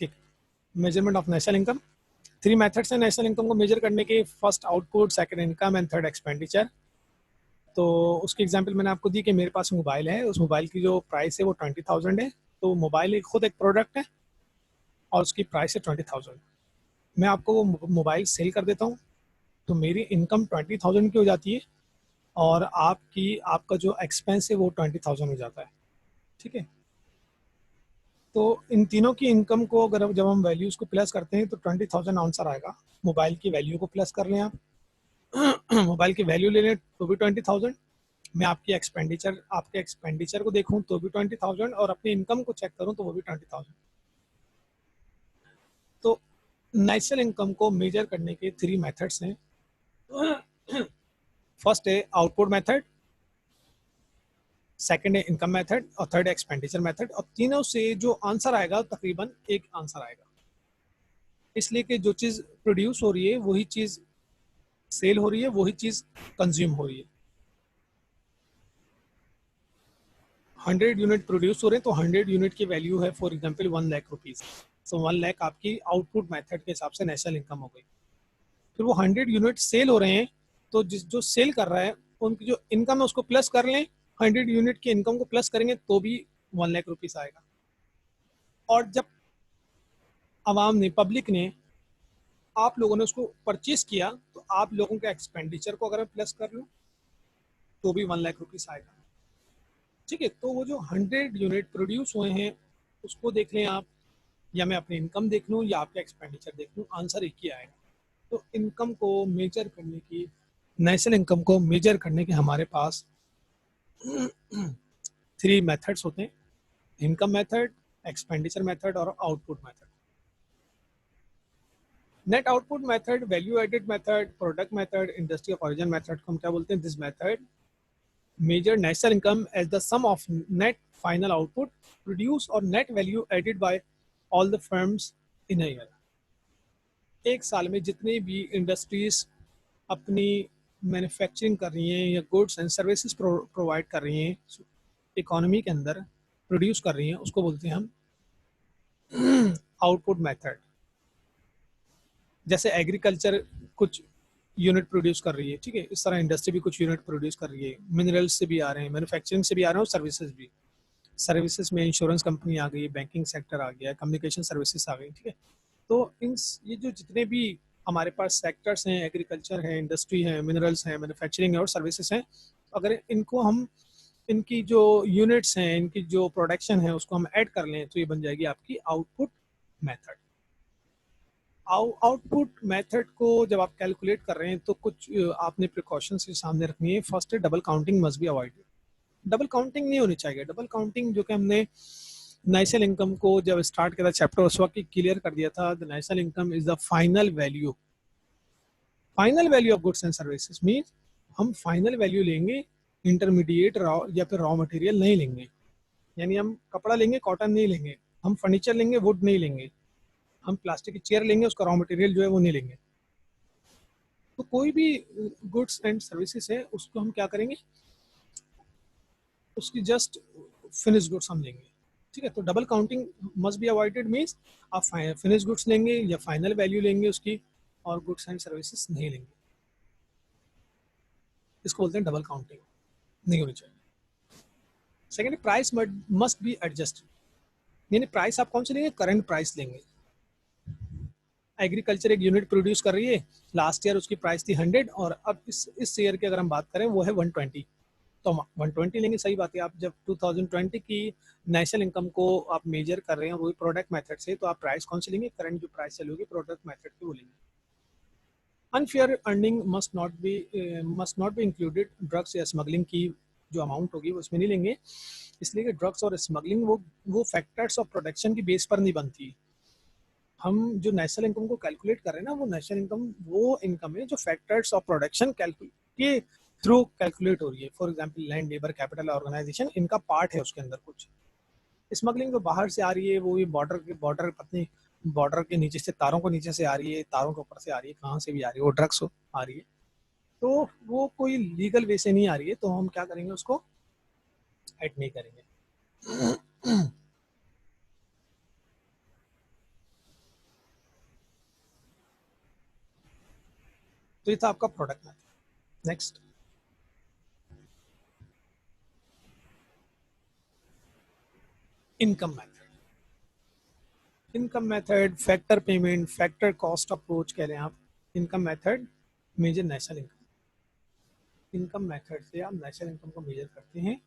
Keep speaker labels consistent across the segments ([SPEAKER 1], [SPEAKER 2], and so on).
[SPEAKER 1] ठीक, measurement of national income. 3 methods हैं national income को मेजर करने के, first output, second income and third expenditure. तो उसकी एग्जांपल मैंने आपको दी कि मेरे पास मोबाइल है, उस मोबाइल की जो प्राइस है वो 20,000 है। तो मोबाइल खुद एक प्रोडक्ट है और उसकी प्राइस है 20,000। मैं आपको वो मोबाइल सेल कर देता हूँ, तो मेरी इनकम 20,000 की हो जाती है और आपका जो एक्सपेंस है वो 20,000 हो जाता है। ठीक है, तो इन तीनों की इनकम को अगर जब हम वैल्यूज़ को प्लस करते हैं तो 20,000 आंसर आएगा। मोबाइल की वैल्यू को प्लस कर लें आप मोबाइल की वैल्यू ले लें तो भी 20,000। मैं आपके एक्सपेंडिचर को देखूं तो भी 20,000 और अपनी इनकम को चेक करूं तो वो भी 20,000। तो नेशनल इनकम को मेजर करने के 3 मेथड्स हैं। फर्स्ट है आउटपुट मेथड, सेकंड है इनकम मेथड और थर्ड है एक्सपेंडिचर मेथड। और तीनों से जो आंसर आएगा तकरीबन एक आंसर आएगा, इसलिए कि जो चीज़ प्रोड्यूस हो रही है वही चीज़ सेल हो रही है, वही चीज़ कंज्यूम हो रही है। 100 यूनिट प्रोड्यूस हो रहे हैं तो 100 यूनिट की वैल्यू है फॉर एग्जांपल 1 लाख रुपीज़। सो 1 लाख आपकी आउटपुट मेथड के हिसाब से नेशनल इनकम हो गई। फिर वो 100 यूनिट सेल हो रहे हैं तो जो सेल कर रहा है उनकी जो इनकम है उसको प्लस कर लें, 100 यूनिट की इनकम को प्लस करेंगे तो भी 1 लाख रुपीज़ आएगा। और जब आवाम ने, पब्लिक ने, आप लोगों ने उसको परचेज किया तो आप लोगों के एक्सपेंडिचर को अगर मैं प्लस कर लूँ तो भी 1 लाख रुपीज़ आएगा। ठीक है, तो वो जो 100 यूनिट प्रोड्यूस हुए हैं उसको देख लें आप, या मैं अपनी इनकम देख लूँ या आपका एक्सपेंडिचर देख लूँ, आंसर एक ही आएगा। तो इनकम को मेजर करने की, नेशनल इनकम को मेजर करने के हमारे पास 3 मेथड्स होते हैं, इनकम मेथड, एक्सपेंडिचर मेथड और output method. Net output method, value added method, product method, industry of origin method को हम क्या बोलते हैं? This method measure national income as the sum of net final output produced or net value added by all the firms in a year। एक साल में जितनी भी इंडस्ट्रीज अपनी मैन्युफैक्चरिंग कर रही हैं या गुड्स एंड सर्विसेज प्रोवाइड कर रही हैं, इकोनॉमी के अंदर प्रोड्यूस कर रही हैं, उसको बोलते हैं हम आउटपुट मेथड। जैसे एग्रीकल्चर कुछ यूनिट प्रोड्यूस कर रही है, ठीक है, इस तरह इंडस्ट्री भी कुछ यूनिट प्रोड्यूस कर रही है, मिनरल्स से भी आ रहे हैं, मैन्युफैक्चरिंग से भी आ रहे हैं और सर्विसेज भी। सर्विसेज में इंश्योरेंस कंपनी आ गई, बैंकिंग सेक्टर आ गया, कम्युनिकेशन सर्विसेज आ गई। ठीक है, तो ये जो जितने भी हमारे पास सेक्टर्स हैं, एग्रीकल्चर है, इंडस्ट्री है, मिनरल्स हैं, मैन्युफैक्चरिंग है और सर्विसेज हैं, अगर इनको हम, इनकी जो यूनिट्स हैं, इनकी जो प्रोडक्शन है उसको हम ऐड कर लें तो ये बन जाएगी आपकी आउटपुट मेथड। आउटपुट मेथड को जब आप कैलकुलेट कर रहे हैं तो कुछ आपने प्रिकॉशंस के सामने रखनी है। फर्स्ट है double counting must be avoided. Double counting नहीं होनी चाहिए। डबल काउंटिंग जो कि हमने नेशनल इनकम को जब स्टार्ट किया था चैप्टर, उस वक्त क्लियर कर दिया था, the national income is the final value. Final value of goods and services means हम फाइनल वैल्यू लेंगे, इंटरमीडिएट रॉ या फिर रॉ मटेरियल नहीं लेंगे। यानी हम कपड़ा लेंगे, कॉटन नहीं लेंगे, हम फर्नीचर लेंगे, वुड नहीं लेंगे, हम प्लास्टिक की चेयर लेंगे, उसका रॉ मटेरियल जो है वो नहीं लेंगे। तो कोई भी गुड्स एंड सर्विसेज है उसको हम क्या करेंगे, उसकी जस्ट फिनिश गुड्स हम लेंगे। ठीक है, तो double counting must be avoided means आप फिनिश गुड्स लेंगे या फाइनल वैल्यू लेंगे उसकी और गुड्स एंड सर्विसेज नहीं लेंगे, इसको बोलते हैं डबल काउंटिंग, नहीं होनी चाहिए। Second, price must be adjusted, यानी प्राइस आप कौन से लेंगे? करंट प्राइस लेंगे। एग्रीकल्चर एक यूनिट प्रोड्यूस कर रही है, लास्ट ईयर उसकी प्राइस थी 100 और अब इस ईयर की अगर हम बात करें वो है 120, तो हम 120 लेंगे। सही बात है, आप जब 2020 की नेशनल इनकम को आप मेजर कर रहे हैं वही प्रोडक्ट मेथड से, तो आप प्राइस कौन सी लेंगे? करंट जो प्राइस चल होगी प्रोडक्ट मेथड की वो लेंगे। Unfair earning must not be included. Drugs या स्मगलिंग की जो अमाउंट होगी वो इसमें नहीं लेंगे, इसलिए कि ड्रग्स और स्मगलिंग वो फैक्टर्स ऑफ प्रोडक्शन की बेस पर नहीं बनती। हम जो नेशनल इनकम को कैलकुलेट कर रहे हैं ना, वो नेशनल इनकम वो इनकम है जो फैक्टर्स ऑफ प्रोडक्शन के थ्रू कैलकुलेट हो रही है। For example land, labour, capital, organisation, इनका पार्ट है उसके अंदर कुछ। स्मगलिंग जो बाहर से आ रही है वो भी बॉर्डर के नीचे से, तारों के नीचे से आ रही है, तारों के ऊपर से आ रही है, कहाँ से भी आ रही है, वो ड्रग्स आ रही है, तो वो कोई लीगल वे से नहीं आ रही है, तो हम क्या करेंगे, उसको ऐड नहीं करेंगे। तो ये था आपका product method. Next, income method. Income method, factor payment, factor cost approach कह रहे हैं आप। Income method measure national income. Income method से आप नेशनल इनकम को मेजर करते हैं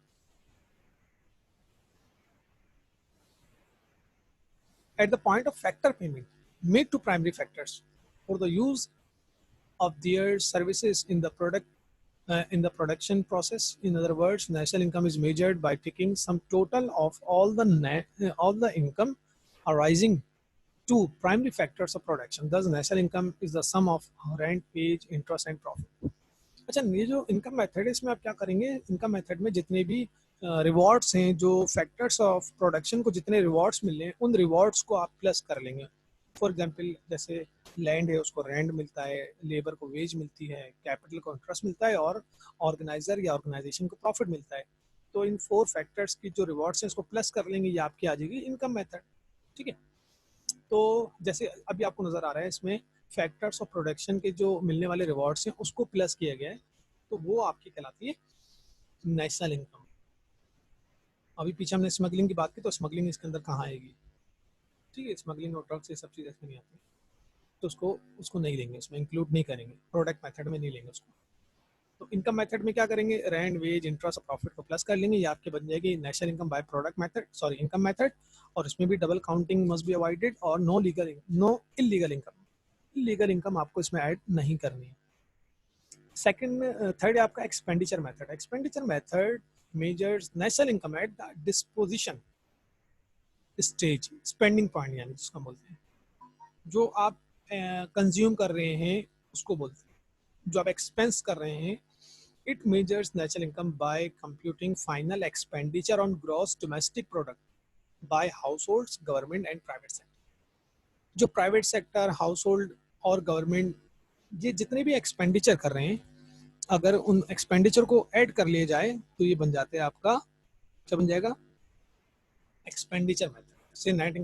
[SPEAKER 1] at the point of factor payment made to primary factors for the use of their services in the product in the production process. In other words, national income is measured by taking some total of all the income arising to primary factors of production. Thus, national income is the sum of rent, wage, interest, and profit. अच्छा, ये जो income method है इसमें आप क्या करेंगे, income method में जितने भी रिवॉर्ड्स हैं, जो फैक्टर्स ऑफ प्रोडक्शन को जितने रिवॉर्ड्स मिल रहे हैं उन रिवॉर्ड्स को आप प्लस कर लेंगे। फॉर एग्जांपल, जैसे लैंड है उसको रेंट मिलता है, लेबर को वेज मिलती है, कैपिटल को इंटरेस्ट मिलता है और ऑर्गेनाइजर या ऑर्गेनाइजेशन को प्रॉफिट मिलता है। तो इन 4 फैक्टर्स की जो रिवॉर्ड्स हैं इसको प्लस कर लेंगे, ये आपकी आ जाएगी इनकम मेथड। ठीक है, तो जैसे अभी आपको नज़र आ रहा है इसमें फैक्टर्स ऑफ प्रोडक्शन के जो मिलने वाले रिवॉर्ड्स हैं उसको प्लस किया गया है, तो वो आपकी कहलाती है नेशनल इनकम। अभी पीछे हमने स्मगलिंग की बात की, तो स्मगलिंग इसके अंदर कहाँ आएगी? ठीक है, स्मगलिंग और ड्रग्स ये सब चीज़ इसमें नहीं आती, तो उसको उसको नहीं लेंगे, इसमें इंक्लूड नहीं करेंगे, प्रोडक्ट मेथड में नहीं लेंगे उसको। तो इनकम मेथड में क्या करेंगे, रेंट, वेज, इंटरेस्ट और प्रॉफिट को प्लस कर लेंगे, ये आपके बन जाएगी national income by product method, sorry income method. और इसमें भी double counting must be avoided और no illegal income, illegal income आपको इसमें ऐड नहीं करनी है। सेकंड, थर्ड है आपका expenditure method. Expenditure method measures national income at the disposition stage, spending point यानी जिसको बोलते हैं, जो आप कंज्यूम कर रहे हैं उसको बोलते हैं, जो आप एक्सपेंस कर रहे हैं। It measures national income by computing final expenditure on gross domestic product by household, government and private sector. जो प्राइवेट सेक्टर, हाउस होल्ड और गवर्नमेंट ये जितने भी एक्सपेंडिचर कर रहे हैं, अगर उन एक्सपेंडिचर को ऐड कर लिया जाए तो ये बन जाते हैं आपका, क्या बन जाएगा, एक्सपेंडिचर मेथड से net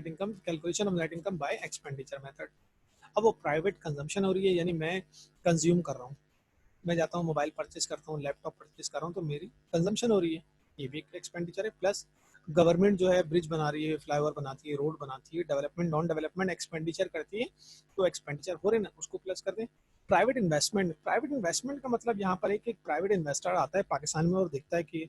[SPEAKER 1] income calculation of net income by expenditure method. अब वो प्राइवेट कंजम्पशन हो रही है, यानी मैं कंज्यूम कर रहा हूँ, मैं जाता हूँ मोबाइल परचेज करता हूँ, लैपटॉप परचेज कर रहा हूँ, तो मेरी कंजम्पशन हो रही है, ये भी एक एक्सपेंडिचर है। प्लस गवर्नमेंट जो है ब्रिज बना रही है, फ्लाईओवर बनाती है, रोड बनाती है, डेवलपमेंट नॉन डेवलपमेंट एक्सपेंडिचर करती है, तो एक्सपेंडिचर हो रहे ना, उसको प्लस कर दें। प्राइवेट इन्वेस्टमेंट, प्राइवेट इन्वेस्टमेंट का मतलब यहाँ पर एक प्राइवेट इन्वेस्टर आता है पाकिस्तान में और देखता है कि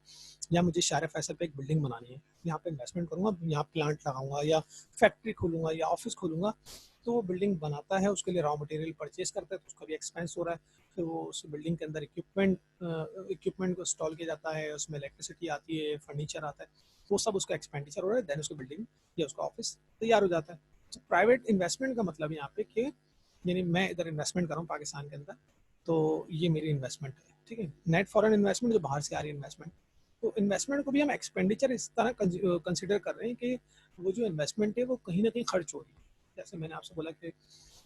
[SPEAKER 1] यहाँ मुझे शार फैसल पे एक बिल्डिंग बनानी है, यहाँ पे इन्वेस्टमेंट करूँगा, यहाँ प्लांट लगाऊंगा या फैक्ट्री खोलूंगा या ऑफिस खोलूंगा, तो वो बिल्डिंग बनाता है, उसके लिए रॉ मटेरियल परचेज करता है, तो उसका भी एक्सपेंस हो रहा है। फिर वो उस बिल्डिंग के अंदर इक्विपमेंट को इंस्टॉल किया जाता है, उसमें इलेक्ट्रिसिटी आती है, फर्नीचर आता है, वो सब उसका एक्सपेंडिचर हो रहा है, देन उसकी बिल्डिंग या उसका ऑफिस तैयार हो जाता है। तो प्राइवेट इन्वेस्टमेंट का मतलब यहाँ पे कि यानी मैं इधर इन्वेस्टमेंट कर रहा हूँ पाकिस्तान के अंदर, तो ये मेरी इन्वेस्टमेंट है। ठीक है, नेट फॉरेन इन्वेस्टमेंट जो बाहर से आ रही है इन्वेस्टमेंट, तो इन्वेस्टमेंट को भी हम एक्सपेंडिचर इस तरह कंसिडर कर रहे हैं कि वो जो इन्वेस्टमेंट है वो कहीं ना कहीं खर्च हो रही है। जैसे मैंने आपसे बोला कि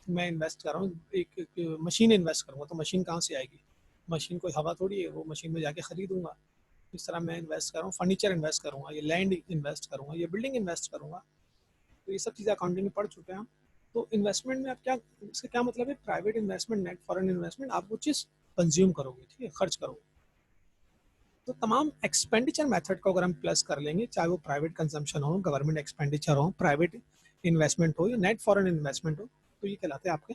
[SPEAKER 1] मैं इन्वेस्ट कर रहा हूँ, एक मशीन इन्वेस्ट करूँगा, तो मशीन कहाँ से आएगी, मशीन कोई हवा थोड़ी है, वो मशीन में जाके खरीदूंगा। इस तरह मैं इन्वेस्ट कर रहा हूँ, फर्नीचर इन्वेस्ट करूँगा, ये लैंड इन्वेस्ट करूँगा, ये बिल्डिंग इन्वेस्ट करूँगा, तो ये सब चीज़ें अकाउंटिंग में पढ़ चुके हैं हम। तो इन्वेस्टमेंट में आप क्या, इसका क्या मतलब है, private investment, net foreign investment, आप वो चीज़ कंज्यूम करोगे, ठीक है, खर्च करोगे। तो तमाम एक्सपेंडिचर मेथड को अगर हम प्लस कर लेंगे, चाहे वो प्राइवेट कंजम्पशन हो, गवर्नमेंट एक्सपेंडिचर हो, प्राइवेट इन्वेस्टमेंट हो या नेट फॉरेन इन्वेस्टमेंट हो, तो ये कहलाते हैं आपके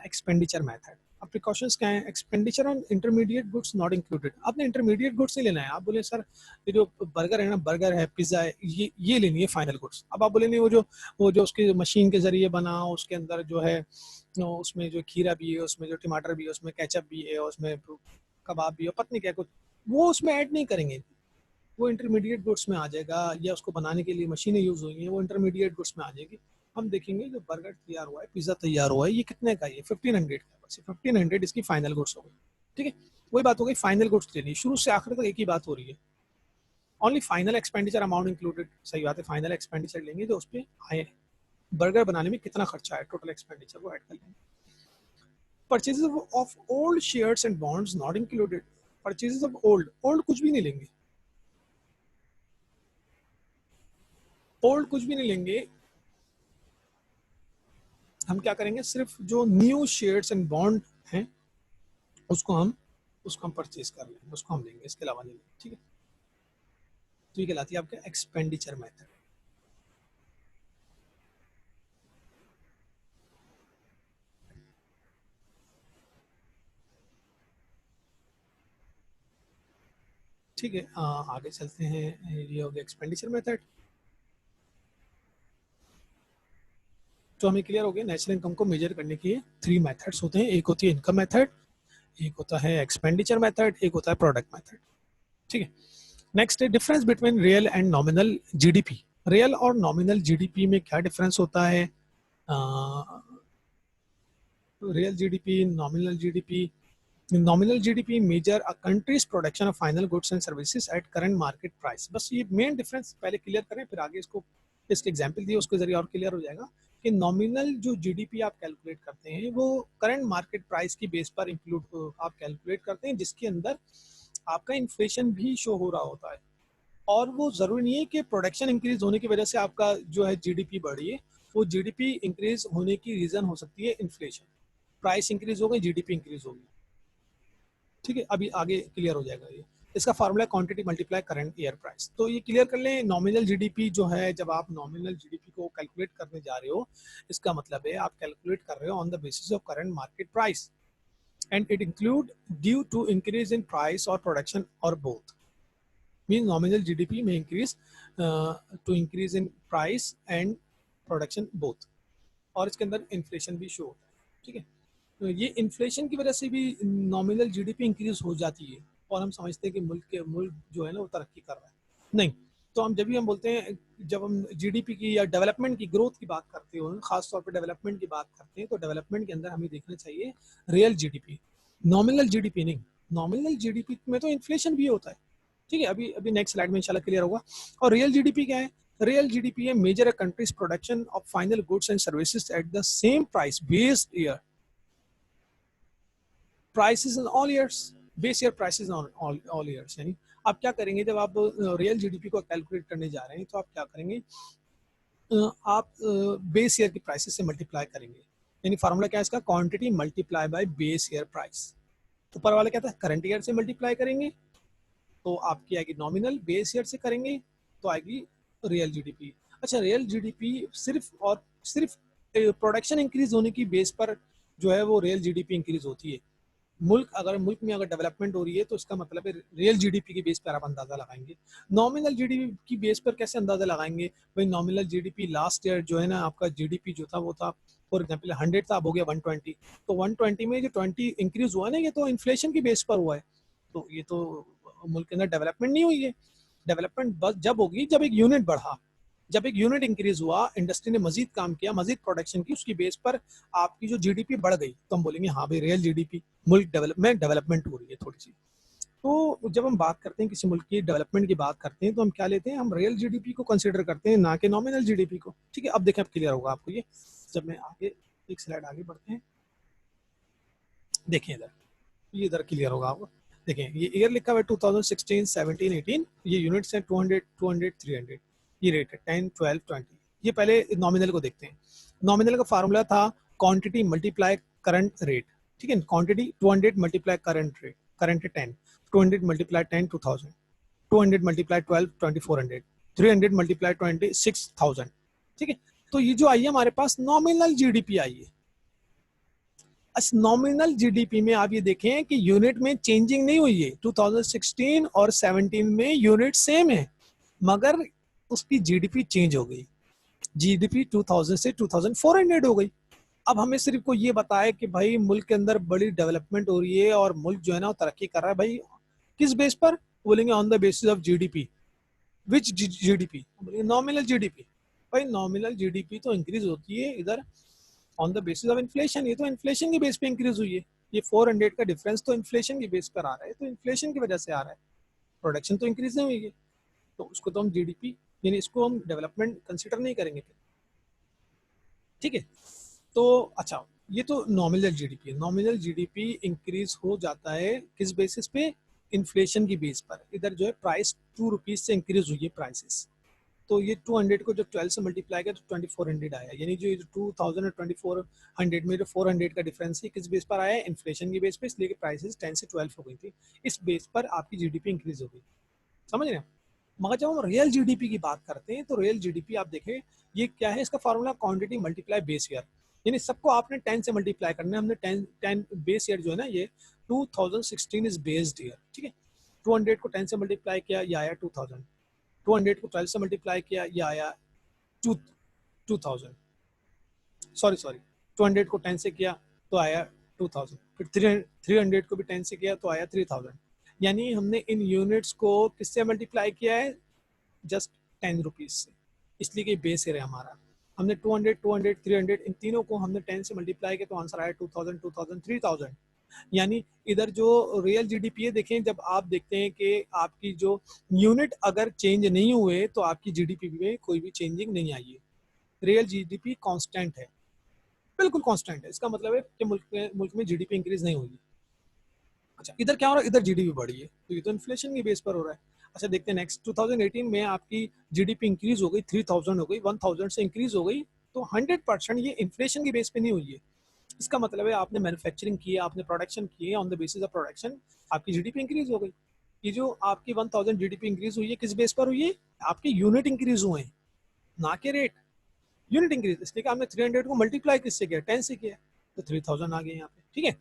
[SPEAKER 1] एक्सपेंडिचर मेथड। अब प्रिकॉशंस क्या है, expenditure on intermediate goods not included. आपने इंटरमीडिएट गुड्स नहीं लेना है, आप बोले सर ये जो बर्गर है ना, बर्गर है, पिज्ज़ा है, ये लेनी है फाइनल गुड्स। अब आप बोले नहीं, वो जो उसकी मशीन के जरिए बना, उसके अंदर जो है उसमें जो खीरा भी है, उसमें जो टमाटर भी है, उसमें केचप भी है, उसमें कबाब भी है, पत्नी क्या कुछ, वो उसमें ऐड नहीं करेंगे, वो इंटरमीडिएट गुड्स में आ जाएगा, या उसको बनाने के लिए मशीनें यूज हुई हैं, वो इंटरमीडिएट गुड्स में आ जाएगी। हम देखेंगे जो बर्गर तैयार हुआ है, पिज्जा तैयार हुआ है, ये कितने का है, ये 1500 का, बस 1500 इसकी फाइनल गुड्स हो गई। ठीक है, वही बात हो गई, फाइनल गुड्स लेनी, शुरू से आखिर तक एक ही बात हो रही है, only final expenditure amount included. सही बात है, फाइनल एक्सपेंडिचर लेंगे जो उस पर आए, बर्गर बनाने में कितना खर्चा है, टोटल एक्सपेंडिचर वो ऐड कर लेंगे। Purchases of old shares and bonds not included. Purchases of old, old कुछ भी नहीं लेंगे, ओल्ड कुछ भी नहीं लेंगे, हम क्या करेंगे, सिर्फ जो न्यू शेयर्स एंड बॉन्ड उसको हम परचेज कर लेंगे, उसको हम लेंगे, इसके अलावा नहीं लेंगे, ठीक है। तो ये कहलाती है आपका एक्सपेंडिचर मेथड। ठीक है, आगे चलते हैं। ये हो गया एक्सपेंडिचर मेथड। तो हमें क्लियर हो गया नेशनल इनकम को मेजर करने के 3 मेथड्स होते हैं। एक होती है इनकम मेथड, एक होता है एक्सपेंडिचर मेथड, एक होता है प्रोडक्ट मेथड, ठीक है। नेक्स्ट है difference between real and nominal GDP. Real और नॉमिनल जीडीपी में क्या डिफरेंस होता है? Real GDP, nominal GDP. Nominal GDP measure a country's production of final goods and services at current market price. बस ये मेन डिफरेंस पहले clear करें, फिर आगे इसको इसके एग्जांपल दिए उसके जरिए और क्लियर हो जाएगा कि नॉमिनल जो जीडीपी आप कैलकुलेट करते हैं वो करंट मार्केट प्राइस की बेस पर इंक्लूड आप कैलकुलेट करते हैं, जिसके अंदर आपका इन्फ्लेशन भी शो हो रहा होता है। और वो जरूरी नहीं है कि प्रोडक्शन इंक्रीज होने की वजह से आपका जो है जीडीपी बढ़ी है। वो जीडीपी इंक्रीज होने की रीजन हो सकती है इन्फ्लेशन। प्राइस इंक्रीज हो गई, जीडीपी इंक्रीज होगी, ठीक है। अभी आगे क्लियर हो जाएगा ये। इसका formula quantity multiply current year price. तो ये क्लियर कर लें, नॉमिनल जीडीपी जो है, जब आप नॉमिनल जीडीपी को कैलकुलेट करने जा रहे हो, इसका मतलब है आप कैलकुलेट कर रहे हो on the basis of current market price and it include due to increase in price और प्रोडक्शन और बोथ। मीन नॉमिनल जीडीपी में increase to increase in price and production both, और इसके अंदर इन्फ्लेशन भी शो होता है, ठीक है। तो ये इन्फ्लेशन की वजह से भी नॉमिनल जीडीपी इंक्रीज हो जाती है और हम समझते हैं कि मुल्क जो है ना वो तरक्की कर रहा है। नहीं, तो हम जब भी हम बोलते हैं, जब हम जीडीपी की या डेवलपमेंट की ग्रोथ की बात करते हो, खास तौर पे डेवलपमेंट की बात करते हैं, तो डेवलपमेंट के अंदर हमें देखना चाहिए रियल जीडीपी, नॉमिनल जीडीपी नहीं। नॉमिनल जीडीपी में तो इन्फ्लेशन भी होता है, ठीक है। अभी अभी नेक्स्ट स्लाइड में इंशाल्लाह क्लियर होगा। और रियल जीडीपी क्या है? रियल जीडीपी है measure a country's production of final goods and services at the same price based year. Prices in all years, base year prices on all years. यानी आप क्या करेंगे जब आप रियल जीडीपी को कैलकुलेट करने जा रहे हैं, तो आप क्या करेंगे, आप बेस ईयर की प्राइसेस से मल्टीप्लाई करेंगे। यानी फार्मूला क्या है इसका? Quantity multiply by base year price. ऊपर वाला क्या था? करंट ईयर से मल्टीप्लाई करेंगे तो आपकी आएगी नॉमिनल, बेस ईयर से करेंगे तो आएगी रियल जीडीपी। अच्छा, रियल जीडीपी सिर्फ और सिर्फ प्रोडक्शन इंक्रीज होने की बेस पर जो है वो रियल जीडीपी इंक्रीज होती है। मुल्क में अगर डेवलपमेंट हो रही है तो इसका मतलब है रियल जीडीपी की बेस पर आप अंदाजा लगाएंगे। नॉमिनल जीडीपी की बेस पर कैसे अंदाजा लगाएंगे भाई? नॉमिनल जीडीपी लास्ट ईयर जो है ना, आपका जीडीपी जो था वो था फॉर एग्जांपल 100 था, अब हो गया 120। तो 120 में जो 20 इंक्रीज हुआ ना, ये तो इन्फ्लेशन की बेस पर हुआ है। तो ये तो मुल्क के अंदर डेवलपमेंट नहीं हुई है। डेवलपमेंट बस जब होगी जब एक यूनिट बढ़ा, जब एक यूनिट इंक्रीज हुआ, इंडस्ट्री ने मजीद काम किया, मजीद प्रोडक्शन की, उसकी बेस पर आपकी जो जीडीपी बढ़ गई, तो हम बोलेंगे हाँ भाई रियल जीडीपी, मुल्क डेवलपमेंट हो रही है थोड़ी सी। तो जब हम बात करते हैं किसी मुल्क की डेवलपमेंट की बात करते हैं, तो हम क्या लेते हैं? हम रियल जीडीपी को कंसीडर करते हैं, ना कि नॉमिनल जीडीपी को, ठीक है। अब देखें, अब क्लियर होगा आपको ये। जब मैं आगे एक स्लाइड आगे बढ़ते हैं, देखें इधर, ये इधर क्लियर होगा आपको। देखें, ये ईयर लिखा हुआ है 2016, 17, 18। ये यूनिट्स हैं 200, 200, 300। ये रेट है 10, 12, 20। ये पहले नॉमिनल को देखते हैं। नॉमिनल का फार्मूला था क्वांटिटी मल्टीप्लाई करंट रेट, ठीक है। Quantity 200 multiply current rate, current है 10, 200 मल्टीप्लाई 10, 2000, 200 मल्टीप्लाई 12, 2400, 300 मल्टीप्लाई 26,000, ठीक है। तो ये जो आई है हमारे पास नॉमिनल जीडीपी आई है। नॉमिनल जीडीपी में आप ये देखें कि यूनिट में चेंजिंग नहीं हुई है। 2016 और 17 में यूनिट सेम है, मगर उसकी जीडीपी चेंज हो गई। जीडीपी 2000 से 2400 हो गई। अब हमें सिर्फ को ये बताया कि भाई मुल्क के अंदर बड़ी डेवलपमेंट हो रही है और मुल्क जो है ना तरक्की कर रहा है। भाई किस बेस पर? बोलेंगे on the basis of GDP. Which GDP? Nominal GDP. भाई नॉमिनल जीडीपी तो इंक्रीज होती है इधर on the basis of inflation. ये तो इन्फ्लेशन की बेस पे इंक्रीज हुई है। ये 400 का डिफरेंस तो इन्फ्लेशन की बेस पर आ रहा है, तो इन्फ्लेशन की वजह से आ रहा है। प्रोडक्शन तो इंक्रीज नहीं हुई है, तो उसको तो हम जीडीपी, यानी इसको हम डेवलपमेंट कंसिडर नहीं करेंगे फिर, ठीक है। तो अच्छा, ये तो नॉमिनल जीडीपी है। नॉमिनल जीडीपी इंक्रीज हो जाता है किस बेसिस पे? इन्फ्लेशन की बेस पर। इधर जो है प्राइस 2 रुपीज से इंक्रीज हुई है प्राइसेस, तो ये 200 को जब 12 से मल्टीप्लाई किया तो 2400 आया, यानी जो 2000 और 2400 में जो 400 का डिफरेंस है किस बेस पर आया है, इन्फ्लेशन की बेस पे, इसलिए कि प्राइसेस 10 से 12 हो गई थी, इस बेस पर आपकी जीडीपी इंक्रीज हो गई, समझ रहे हैं। मगर जब हम रियल जीडीपी की बात करते हैं तो रियल जीडीपी आप देखें ये क्या है, इसका formula quantity multiply base year, यानी सबको आपने 10 से मल्टीप्लाई करना है। हमने 10 बेस ईयर जो है ना, ये 2016 इज बेस्ड ईयर, ठीक है। 200 को 10 से मल्टीप्लाई किया, ये आया 2000। 200 को 12 से मल्टीप्लाई किया, ये आया 2000, सॉरी 200 को 10 से किया तो आया 2000, फिर 300 को भी 10 से किया तो आया 3000, यानी हमने इन यूनिट्स को किससे मल्टीप्लाई किया है, जस्ट 10 रुपीज से, इसलिए कि बेस है हमारा। हमने 200, 200, 300 इन तीनों को हमने 10 से मल्टीप्लाई किया तो आंसर आया 2000, 2000, 3000। यानी इधर जो रियल जीडीपी है, देखें जब आप देखते हैं कि आपकी जो यूनिट अगर चेंज नहीं हुए तो आपकी जीडीपी में कोई भी चेंजिंग नहीं आई है, रियल जीडीपी कांस्टेंट है, बिल्कुल कांस्टेंट है। इसका मतलब है कि मुल्क में जीडीपी इंक्रीज नहीं होगी। अच्छा, इधर क्या हो रहा है, इधर जीडीपी बढ़ी है, तो ये तो इन्फ्लेशन की बेस पर हो रहा है। अच्छा देखते हैं नेक्स्ट, 2018 में आपकी जीडीपी इंक्रीज हो गई, 3000 हो गई, 1000 से इंक्रीज हो गई, तो 100% ये इन्फ्लेशन की बेस पे नहीं हुई है। इसका मतलब है आपने मैन्युफैक्चरिंग की है, आपने प्रोडक्शन की है, on the basis of production आपकी जीडीपी इंक्रीज हो गई। ये जो आपकी 1000 जीडीपी इंक्रीज हुई है किस बेस पर हुई है, आपके यूनिट इंक्रीज हुए हैं, ना के रेट, यूनिट इंक्रीज, इसलिए कि हमने 300 को मल्टीप्लाई किससे किया, 10 से किया, तो 3000 आ गए यहाँ पे, ठीक है।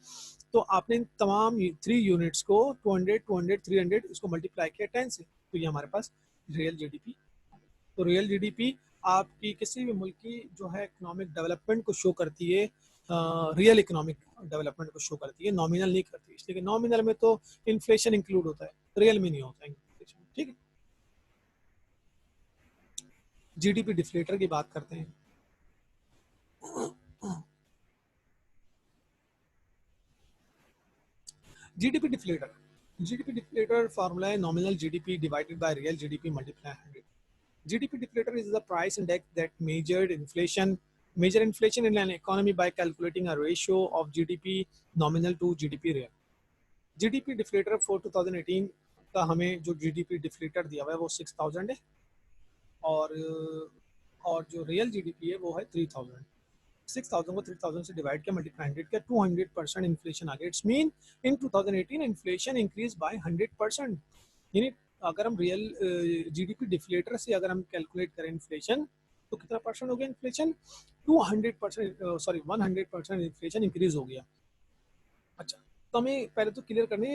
[SPEAKER 1] तो आपने इन तमाम 3 यूनिट्स को 200, 200, 300 इसको मल्टीप्लाई किया 10 से, तो ये हमारे पास रियल जीडीपी। तो रियल जीडीपी आपकी किसी भी मुल्क की जो है इकोनॉमिक डेवलपमेंट को शो करती है, रियल इकोनॉमिक डेवलपमेंट को शो करती है, नॉमिनल नहीं करती, इसलिए कि नॉमिनल में तो इन्फ्लेशन इंक्लूड होता है, रियल में नहीं होता है इन्फ्लेशन, ठीक है। जीडीपी डिफ्लेटर की बात करते हैं। GDP deflator, GDP deflator formula है nominal GDP divided by real GDP multiply 100। GDP deflator is the price index that measure inflation in an economy by calculating a ratio of GDP nominal to GDP real. GDP deflator for 2018 का हमें जो GDP deflator दिया हुआ है वो 6000 है, और जो रियल GDP है वो है 3000। 6000 को 3000 से डिवाइड किया, मल्टीप्लाई 100 किया, 200% इन्फ्लेशन आ गया। It's mean in 2018 inflation increase by 100%, यानी अगर हम रियल जीडीपी डिफ्लेटर से अगर हम कैलकुलेट करें इन्फ्लेशन, तो कितना परसेंट हो गया इन्फ्लेशन, 200%, सॉरी 100% इन्फ्लेशन इंक्रीज हो गया। अच्छा, तो हमें पहले तो क्लियर करने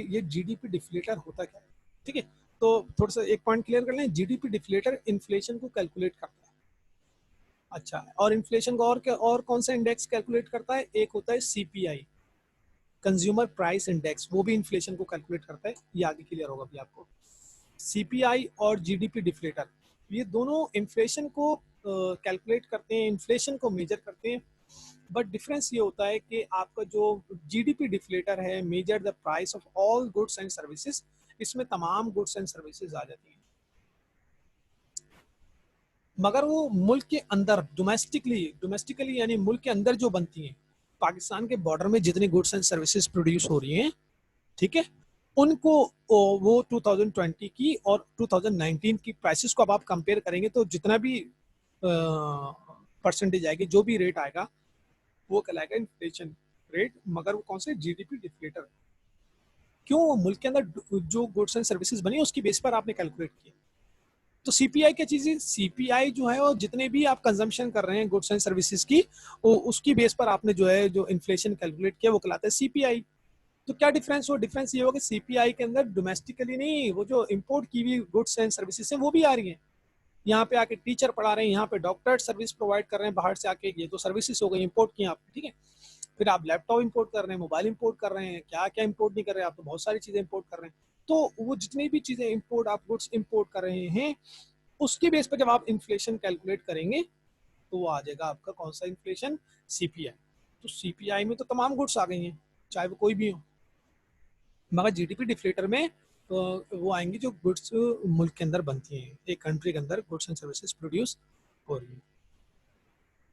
[SPEAKER 1] ये जीडीपी डिफ्लेटर होता क्या है, ठीक है। तो थोड़ा सा एक पॉइंट क्लियर कर लें, जीडीपी डिफ्लेटर इन्फ्लेशन को कैलकुलेट करता है। अच्छा, और इन्फ्लेशन को और कौन सा इंडेक्स कैलकुलेट करता है, एक होता है सीपीआई, कंज्यूमर प्राइस इंडेक्स, वो भी इन्फ्लेशन को कैलकुलेट करता है, ये आगे क्लियर होगा अभी आपको। सीपीआई और जीडीपी डिफ्लेटर ये दोनों इन्फ्लेशन को कैलकुलेट करते हैं, इन्फ्लेशन को मेजर करते हैं, बट डिफरेंस ये होता है कि आपका जो जीडीपी डिफ्लेटर है measure the price of all goods and services, इसमें तमाम गुड्स एंड सर्विसेज आ जाती हैं, मगर वो मुल्क के अंदर डोमेस्टिकली यानी मुल्क के अंदर जो बनती हैं, पाकिस्तान के बॉर्डर में जितनी गुड्स एंड सर्विसेज प्रोड्यूस हो रही हैं, ठीक है, उनको वो 2020 की और 2019 की प्राइसेस को अब आप कंपेयर करेंगे तो जितना भी परसेंटेज आएगी, जो भी रेट आएगा वो कहलाएगा इन्फ्लेशन रेट, मगर वो कौन से, जीडीपी डिफ्लेटर। क्यों, मुल्क के अंदर जो गुड्स एंड सर्विसेज बनी उसकी बेस पर आपने कैलकुलेट किया। तो सीपीआई क्या चीज है, सीपीआई जो है वो जितने भी आप कंजम्पशन कर रहे हैं गुड्स एंड सर्विसेज की, वो उसकी बेस पर आपने जो है जो इन्फ्लेशन कैलकुलेट किया वो कहलाता है सीपीआई। तो क्या डिफरेंस हो, डिफरेंस ये होगा कि सीपीआई के अंदर डोमेस्टिकली नहीं, वो जो इंपोर्ट की हुई गुड्स एंड सर्विसेज हैं वो भी आ रही हैं, यहाँ पे आके टीचर पढ़ा रहे हैं, यहाँ पे डॉक्टर सर्विस प्रोवाइड कर रहे हैं बाहर से आके, ये तो सर्विसेज हो गई इंपोर्ट की आपने, ठीक है। फिर आप लैपटॉप इंपोर्ट कर रहे हैं, मोबाइल इंपोर्ट कर रहे हैं, क्या क्या इंपोर्ट नहीं कर रहे हैं आप, तो बहुत सारी चीजें इंपोर्ट कर रहे हैं। तो वो जितनी भी चीजें इंपोर्ट आप गुड्स इंपोर्ट कर रहे हैं, उसके बेस पर जब आप इन्फ्लेशन कैलकुलेट करेंगे तो वो आ जाएगा आपका कौन सा इन्फ्लेशन, सीपीआई। तो सीपीआई में तो तमाम गुड्स आ गई हैं, चाहे वो कोई भी हो, मगर जीडीपी डिफ्लेटर में वो आएंगी जो गुड्स मुल्क के अंदर बनती हैं, एक कंट्री के अंदर गुड्स एंड सर्विसेज प्रोड्यूस हो रही हैं।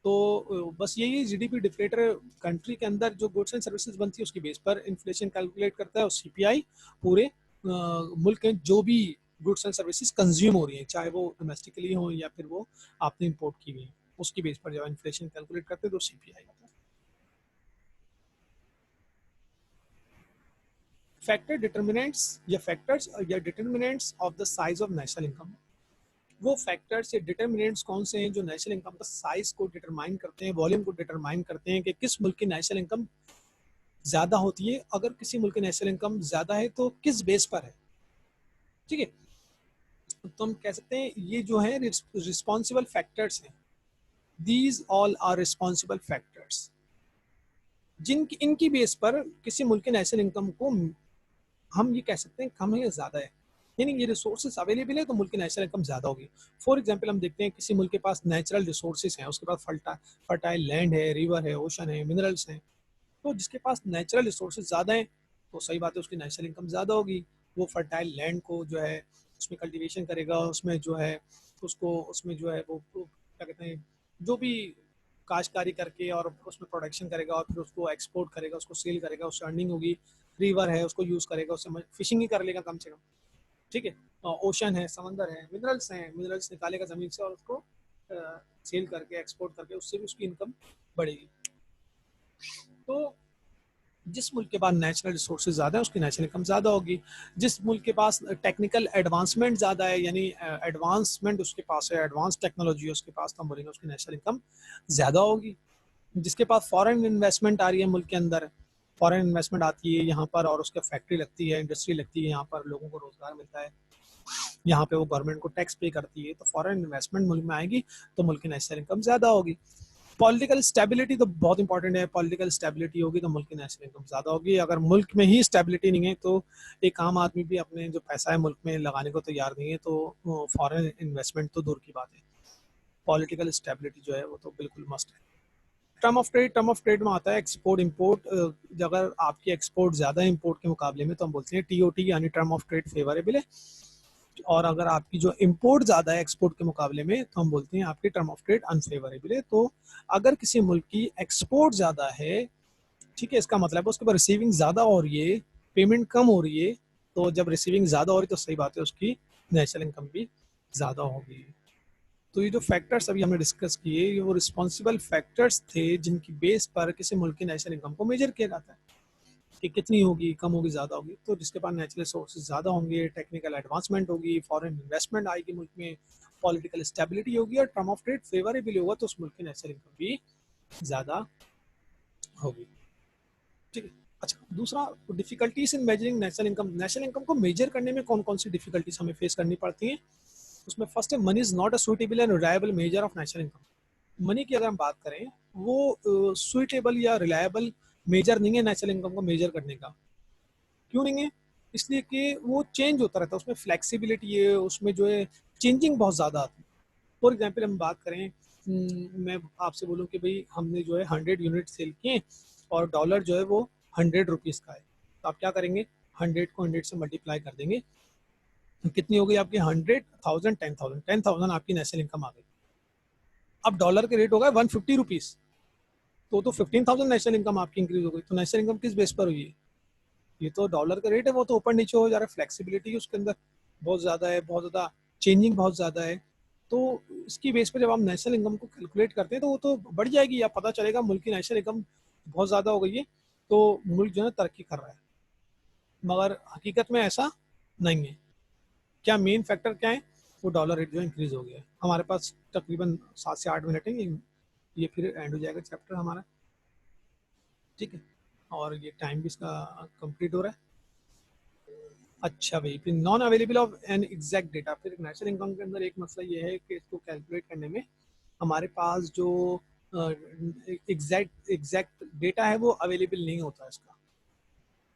[SPEAKER 1] तो बस यही जीडीपी डिफ्लेटर कंट्री के अंदर जो गुड्स एंड सर्विसेज बनती है उसकी बेस पर इन्फ्लेशन कैलकुलेट करता है, और सीपीआई पूरे मुल्क के जो भी गुड्स एंड सर्विसेज कंज्यूम हो रही हैं, चाहे वो डोमेस्टिकली हो या फिर वो आपने इंपोर्ट की हुई, उसकी बेस पर जब इन्फ्लेशन कैलकुलेट करते हैं तो सीपीआई आता है। फैक्टर डिटर्मिनेंट्स या फैक्टर्स या determinants of the size of national income, वो फैक्टर्स या डिटर्मिनेंट्स कौन से हैं जो नेशनल इनकम का साइज को डिटरमाइन करते हैं, वॉल्यूम को डिटरमाइन करते हैं कि किस मुल्क की नेशनल इनकम ज्यादा होती है, अगर किसी मुल्क की नेशनल इनकम ज्यादा है तो किस बेस पर है। ठीक है, तो हम कह सकते हैं ये जो है रिस्पॉन्सिबल फैक्टर्स हैं, these all are responsible factors, जिनकी इनकी बेस पर किसी मुल्क की नेशनल इनकम को हम ये कह सकते हैं कम है या ज़्यादा है, यानी ये रिसोर्सेज अवेलेबल है तो मुल्क की नेशनल इनकम ज़्यादा होगी। फॉर एग्जांपल हम देखते हैं किसी मुल्क के पास नेचुरल रिसोर्सेज हैं, उसके पास फर्टाइल लैंड है, रिवर है, ओशन है, मिनरल्स हैं, तो जिसके पास नेचुरल रिसोर्सेज ज़्यादा हैं तो सही बात है उसकी नेशनल इनकम ज़्यादा होगी। वो फर्टाइल लैंड को जो है उसमें कल्टिवेशन करेगा, उसमें जो है उसको उसमें जो है वो क्या कहते हैं जो भी काश्तकारी करके और उसमें प्रोडक्शन करेगा और फिर उसको एक्सपोर्ट करेगा, उसको सेल करेगा, उससे अर्निंग होगी। रिवर है उसको यूज़ करेगा, उससे फिशिंग ही कर लेगा कम से कम। ठीक है, ओशन है, समंदर है, हैं, मिनरल्स निकालेगा ज़मीन से और उसको सेल करके एक्सपोर्ट करके उससे भी उसकी इनकम बढ़ेगी। तो जिस मुल्क के पास नेचुरल रिसोर्सेज ज़्यादा है उसकी नेशनल इनकम ज़्यादा होगी। जिस मुल्क के पास टेक्निकल एडवांसमेंट ज़्यादा है, यानी एडवांसमेंट उसके पास है, एडवांस टेक्नोलॉजी है उसके पास, तो हम बोलेंगे उसकी नेशनल इनकम ज़्यादा होगी। जिसके पास फॉरेन इन्वेस्टमेंट आ रही है मुल्क के अंदर, फॉरेन इन्वेस्टमेंट आती है यहाँ पर और उसके फैक्ट्री लगती है, इंडस्ट्री लगती है, यहाँ पर लोगों को रोज़गार मिलता है, यहाँ पे वो गवर्नमेंट को टैक्स पे करती है, तो फॉरेन इन्वेस्टमेंट मुल्क में आएगी तो मुल्क की नेशनल इनकम ज़्यादा होगी। पॉलिटिकल स्टेबिलिटी तो बहुत इंपॉर्टेंट है, पॉलिटिकल स्टेबिलिटी होगी तो मुल्क की नेशनल इनकम ज़्यादा होगी। अगर मुल्क में ही स्टेबिलिटी नहीं है तो एक आम आदमी भी अपने जो पैसा है मुल्क में लगाने को तैयार नहीं है, तो फॉरेन इन्वेस्टमेंट तो दूर की बात है। पॉलिटिकल स्टेबिलिटी जो है वो तो बिल्कुल मस्ट है। टर्म ऑफ ट्रेड में आता है एक्सपोर्ट इंपोर्ट। अगर आपकी एक्सपोर्ट ज़्यादा है इंपोर्ट के मुकाबले में तो हम बोलते हैं टीओटी यानी टर्म ऑफ ट्रेड फेवरेबल है, और अगर आपकी जो इंपोर्ट ज़्यादा है एक्सपोर्ट के मुकाबले में तो हम बोलते हैं आपकी टर्म ऑफ ट्रेड अनफेवरेबल है। तो अगर किसी मुल्क की एक्सपोर्ट ज़्यादा है, ठीक है, इसका मतलब है उसके पास रिसीविंग ज़्यादा हो रही है, पेमेंट कम हो रही है, तो जब रिसीविंग ज़्यादा हो रही है तो सही बात है उसकी नेशनल इनकम भी ज़्यादा होगी। तो ये जो फैक्टर्स अभी हमने डिस्कस किए ये वो रिस्पॉन्सिबल फैक्टर्स थे जिनकी बेस पर किसी मुल्क की नेशनल इनकम को मेजर किया जाता है कि कितनी होगी, कम होगी, ज़्यादा होगी। तो जिसके पास नेचुरल सोर्सेज ज़्यादा होंगे, टेक्निकल एडवांसमेंट होगी, फॉरेन इन्वेस्टमेंट आएगी मुल्क में, पॉलिटिकल स्टेबिलिटी होगी और टर्म ऑफ ट्रेड फेवरेबल होगा तो उस मुल्क की नेशनल इनकम भी ज़्यादा होगी। ठीक है। अच्छा, दूसरा difficulties in measuring national income. National income को मेजर करने में कौन कौन सी डिफिकल्टीज हमें फेस करनी पड़ती हैं? उसमें फर्स्ट है money is not a suitable and reliable measure of national income. Money की अगर हम बात करें वो सुटेबल या रिलायबल मेजर नहीं है नेशनल इनकम को मेजर करने का। क्यों नहीं है? इसलिए कि वो चेंज होता रहता है, उसमें फ्लेक्सिबिलिटी है, उसमें जो है चेंजिंग बहुत ज़्यादा आती है। फॉर एग्जाम्पल हम बात करें, मैं आपसे बोलूँ कि भाई हमने जो है 100 यूनिट सेल किए और डॉलर जो है वो 100 रुपीज़ का है, तो आप क्या करेंगे? 100 को 100 से मल्टीप्लाई कर देंगे, तो कितनी हो गई आपकी? 100,000, 10,000 आपकी नेशनल इनकम आ गई। अब डॉलर के रेट हो गए 150 रुपीज़, तो 15,000 नेशनल इनकम आपकी इंक्रीज हो गई। तो नेशनल इनकम किस बेस पर हुई है? ये तो डॉलर का रेट है, वो तो ऊपर नीचे हो जा रहा है, फ्लेक्सिबिलिटी उसके अंदर बहुत ज़्यादा है, बहुत ज़्यादा चेंजिंग बहुत ज़्यादा है। तो इसकी बेस पे जब आप नेशनल इनकम को कैलकुलेट करते हैं तो वो तो बढ़ जाएगी, या पता चलेगा मुल्क की नेशनल इनकम बहुत ज़्यादा हो गई है तो मुल्क जो है तरक्की कर रहा है, मगर हकीकत में ऐसा नहीं है। क्या मेन फैक्टर क्या है? वो डॉलर रेट जो इंक्रीज हो गया है। हमारे पास तकरीबन 7 से 8 मिनट है, ये फिर एंड हो जाएगा चैप्टर हमारा। ठीक है, और ये टाइम भी इसका कंप्लीट हो रहा है। अच्छा भाई, फिर non available of an exact data. फिर नेशनल इनकम के अंदर एक मसला ये है कि इसको कैलकुलेट करने में हमारे पास जो एग्जैक्ट एग्जैक्ट डेटा है वो अवेलेबल नहीं होता है इसका,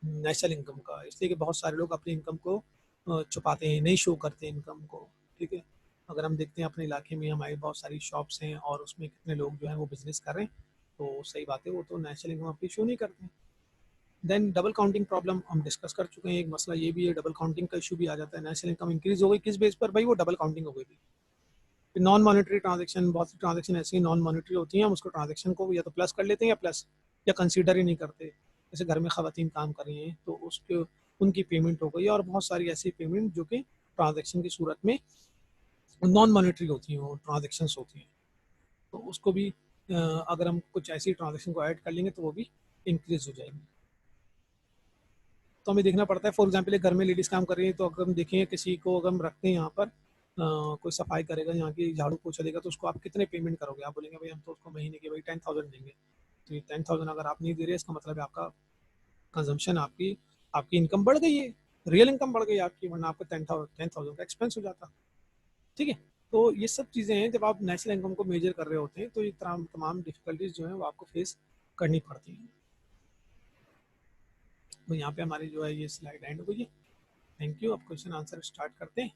[SPEAKER 1] नेशनल इनकम का, इसलिए कि बहुत सारे लोग अपनी इनकम को छुपाते हैं, नहीं शो करते इनकम को। ठीक है, अगर हम देखते हैं अपने इलाके में हमारी बहुत सारी शॉप्स हैं और उसमें कितने लोग जो हैं वो बिजनेस कर रहे हैं, तो सही बात है वो तो नेशनल इनकम अपनी शो नहीं करते हैं। देन डबल काउंटिंग प्रॉब्लम हम डिस्कस कर चुके हैं, एक मसला ये भी है, डबल काउंटिंग का इशू भी आ जाता है। नेशनल इनकम इंक्रीज हो गई किस बेस पर? भाई वो डबल काउंटिंग हो गई थी। फिर नॉन मॉनिटरी ट्रांजेक्शन, बहुत सी ट्रांजेक्शन ऐसी नॉन मॉनिटरी होती हैं, हम उसको ट्रांजेक्शन को या तो प्लस कर लेते हैं या प्लस या कंसीडर ही नहीं करते। जैसे घर में खवातीन काम कर रही हैं तो उसके उनकी पेमेंट हो गई, और बहुत सारी ऐसी पेमेंट जो कि ट्रांजैक्शन की सूरत में नॉन मॉनेटरी होती हैं, वो ट्रांजैक्शंस होती हैं, तो उसको भी अगर हम कुछ ऐसी ट्रांजैक्शन को ऐड कर लेंगे तो वो भी इंक्रीज हो जाएगी। तो हमें देखना पड़ता है, फॉर एग्जाम्पल एक घर में लेडीज़ काम कर रही है, तो अगर हम देखें किसी को अगर हम रखते हैं यहाँ पर कोई सफाई करेगा, यहाँ की झाड़ू पोछा देगा, तो उसको आप कितने पेमेंट करोगे? आप बोलेंगे भाई हम तो उसको महीने की भाई 10,000 देंगे। तो ये 10,000 अगर आप नहीं दे रहे, इसका मतलब है आपका कंजम्पशन, आपकी आपकी इनकम बढ़ गई है, रियल इनकम बढ़ गई आपकी, वरना आपका 10,000 का एक्सपेंस हो जाता। ठीक है। तो ये सब चीज़ें हैं, जब आप नेशनल इनकम को मेजर कर रहे होते हैं तो ये तमाम डिफिकल्टीज जो है वो आपको फेस करनी पड़ती हैं। तो यहाँ पे हमारी जो है ये स्लाइड एंड हुई है। Thank you. अब क्वेश्चन आंसर स्टार्ट करते हैं।